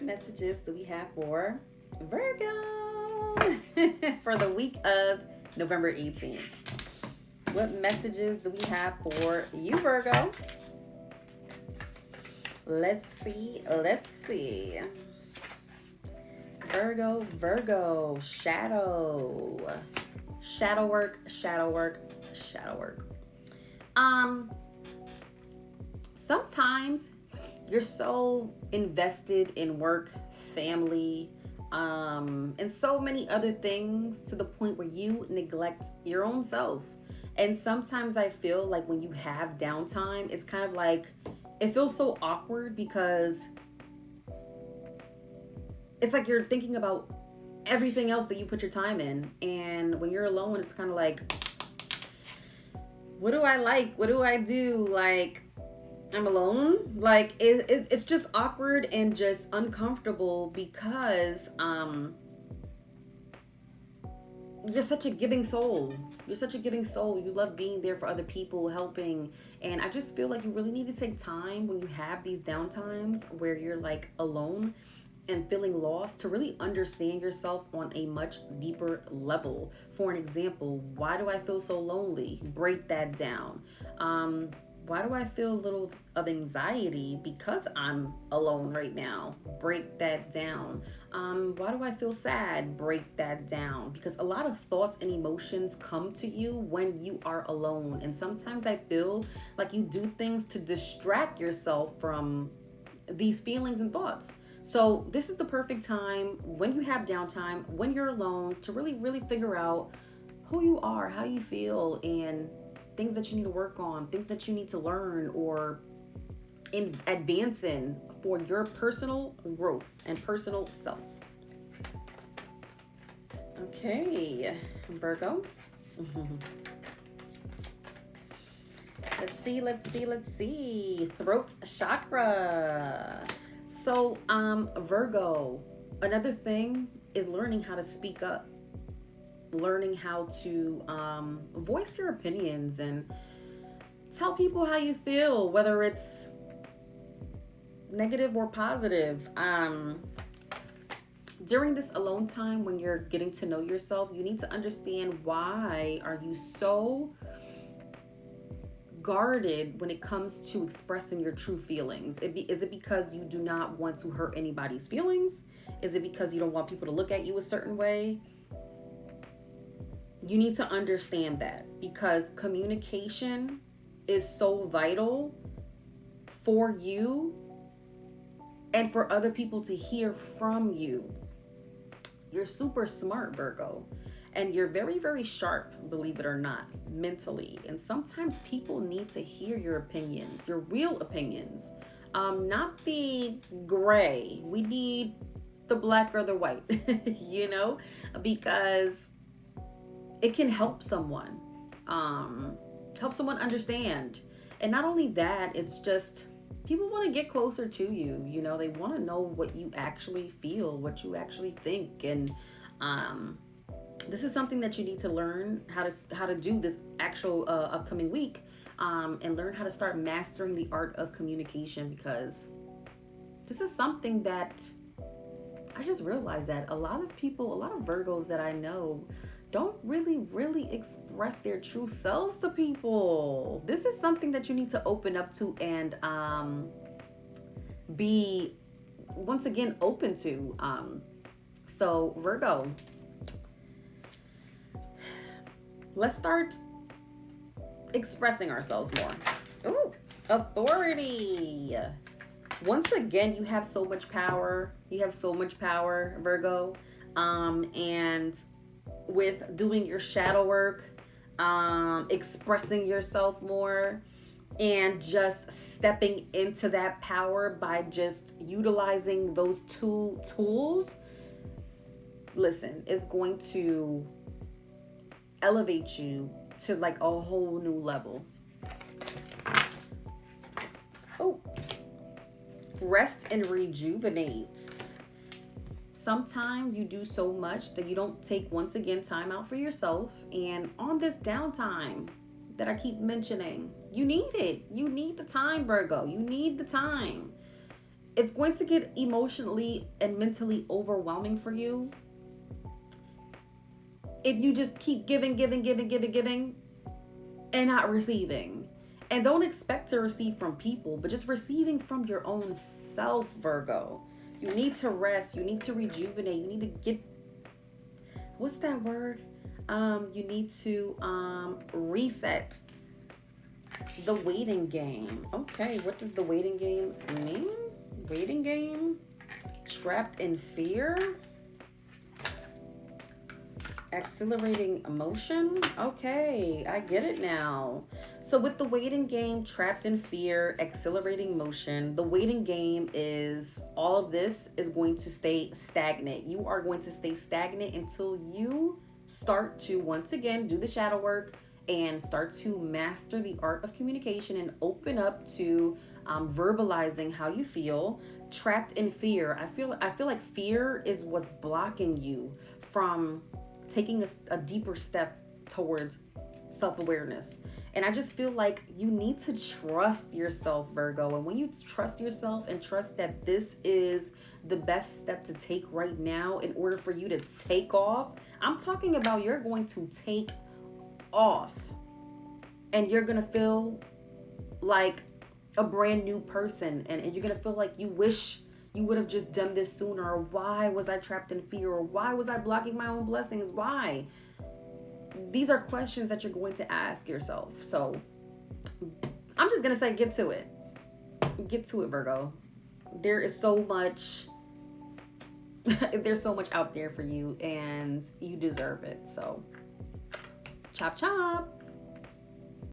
messages do we have for Virgo for the week of November 18th? What messages do we have for you, Virgo? Let's see. Let's see. Virgo, shadow. Shadow work, shadow work, shadow work. Sometimes you're so invested in work, family, and so many other things to the point where you neglect your own self. And sometimes I feel like when you have downtime, it's kind of like it feels so awkward because it's like you're thinking about everything else that you put your time in. And when you're alone, it's kind of like, what do I like? What do I do? Like, I'm alone. Like, it's just awkward and just uncomfortable because you're such a giving soul. You're such a giving soul. You love being there for other people, helping. And I just feel like you really need to take time when you have these downtimes where you're like alone and feeling lost to really understand yourself on a much deeper level. For an example, why do I feel so lonely? Break that down. Why do I feel a little of anxiety because I'm alone right now? Break that down. Why do I feel sad? Break that down. Because a lot of thoughts and emotions come to you when you are alone. And sometimes I feel like you do things to distract yourself from these feelings and thoughts. So, this is the perfect time when you have downtime, when you're alone, to really, really figure out who you are, how you feel, and things that you need to work on, things that you need to learn or in advance in for your personal growth and personal self. Okay, Virgo. Let's see. Throat chakra. So, Virgo, another thing is learning how to speak up, learning how to voice your opinions and tell people how you feel, whether it's negative or positive. During this alone time when you're getting to know yourself, you need to understand why are you so guarded when it comes to expressing your true feelings. Is it because you do not want to hurt anybody's feelings? Is it because you don't want people to look at you a certain way? You need to understand that because communication is so vital for you and for other people to hear from you. You're super smart, Virgo. And you're very, very sharp, believe it or not, mentally. And sometimes people need to hear your opinions, your real opinions, not the gray. We need the black or the white, because it can help someone understand. And not only that, it's just people want to get closer to you. They want to know what you actually feel, what you actually think, and this is something that you need to learn how to do this actual upcoming week, and learn how to start mastering the art of communication, because this is something that I just realized that a lot of Virgos that I know don't really express their true selves to people. This is something that you need to open up to and be once again open to. So Virgo, let's start expressing ourselves more. Ooh, authority. Once again, you have so much power. Virgo. And with doing your shadow work, expressing yourself more, and just stepping into that power by just utilizing those two tools, listen, it's going to elevate you to like a whole new level. Oh, rest and rejuvenates. Sometimes you do so much that you don't take once again time out for yourself, and on this downtime that I keep mentioning, you need it. You need the time, Virgo. You need the time. It's going to get emotionally and mentally overwhelming for you if you just keep giving, giving, giving, giving, giving, and not receiving. And don't expect to receive from people, but just receiving from your own self, Virgo. You need to rest. You need to rejuvenate. You need to get, what's that word? You need to reset. The waiting game. Okay, what does the waiting game mean? Waiting game? Trapped in fear? Accelerating emotion? Okay, I get it now. So with the waiting game, trapped in fear, accelerating motion, the waiting game is all of this is going to stay stagnant. You are going to stay stagnant until you start to once again do the shadow work and start to master the art of communication and open up to verbalizing how you feel. Trapped in fear. I feel like fear is what's blocking you from taking a deeper step towards self-awareness. And I just feel like you need to trust yourself, Virgo. And when you trust yourself and trust that this is the best step to take right now in order for you to take off, I'm talking about you're going to take off and you're going to feel like a brand new person. And you're going to feel like you wish you would have just done this sooner. Or why was I trapped in fear? Or why was I blocking my own blessings? Why? These are questions that you're going to ask yourself. So I'm just going to say, get to it. Get to it, Virgo. There is so much, there's so much out there for you and you deserve it. So chop, chop.